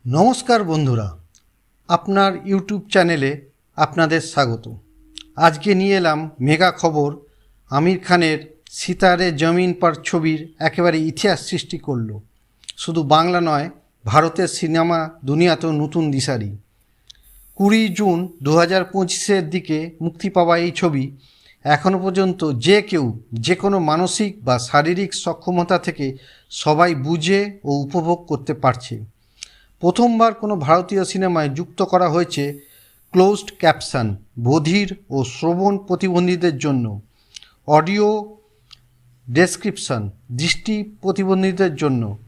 নমস্কার বন্ধুরা, আপনার ইউটিউব চ্যানেলে আপনাদের স্বাগত। আজকে নিয়ে এলাম মেগা খবর। আমির খানের সিতারে জমিন পার ছবির একেবারে ইতিহাস সৃষ্টি করল। শুধু বাংলা নয়, ভারতের সিনেমা দুনিয়াতেও নতুন দিশারি। 20 জুন 2025 দিকে মুক্তি পাওয়া এই ছবি এখনও পর্যন্ত যে কেউ যে কোনো মানসিক বা শারীরিক সক্ষমতা থেকে সবাই বুঝে ও উপভোগ করতে পারছে। প্রথমবার কোনো ভারতীয় সিনেমায় যুক্ত করা হয়েছে ক্লোজড ক্যাপশন, বধির ও শ্রবণ প্রতিবন্ধীদের জন্য, অডিও ডেসক্রিপশন, দৃষ্টি প্রতিবন্ধীদের জন্য।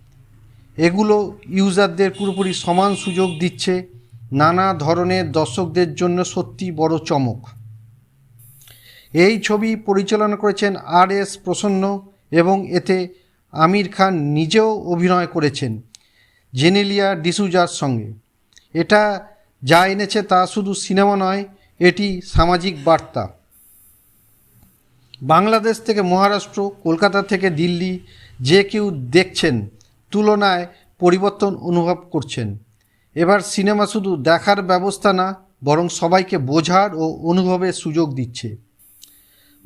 এগুলো ইউজারদের পুরোপুরি সমান সুযোগ দিচ্ছে। নানা ধরনের দর্শকদের জন্য সত্যি বড় চমক। এই ছবি পরিচালনা করেছেন আর.এস. প্রসন্ন এবং এতে আমির খান নিজেও অভিনয় করেছেন জেনেলিয়া ডিসুজার সঙ্গে। এটা যা এনেছে তা শুধু সিনেমা নয়, এটি সামাজিক বার্তা। বাংলাদেশ থেকে মহারাষ্ট্র, কলকাতা থেকে দিল্লি, যে কেউ দেখছেন তুলনায় পরিবর্তন অনুভব করছেন। এবার সিনেমা শুধু দেখার ব্যবস্থা না, বরং সবাইকে বোঝার ও অনুভবের সুযোগ দিচ্ছে।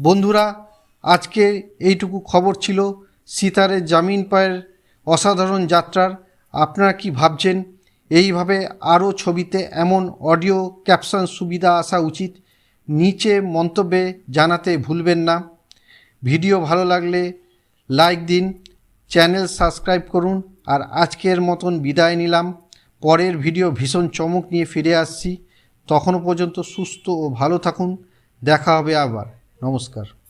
বন্ধুরা, আজকে এইটুকু খবর ছিল সিতারে জামিন পায়ের অসাধারণ যাত্রার। আপনারা কি ভাবছেন? এইভাবে আরও ছবিতে এমন অডিও ক্যাপশন সুবিধা আসা উচিত? নিচে মন্তব্যে জানাতে ভুলবেন না। ভিডিও ভালো লাগলে লাইক দিন, চ্যানেল সাবস্ক্রাইব করুন। আর আজকের মতন বিদায় নিলাম। পরের ভিডিও ভীষণ চমক নিয়ে ফিরে আসছি। তখনও পর্যন্ত সুস্থ ও ভালো থাকুন। দেখা হবে আবার। নমস্কার।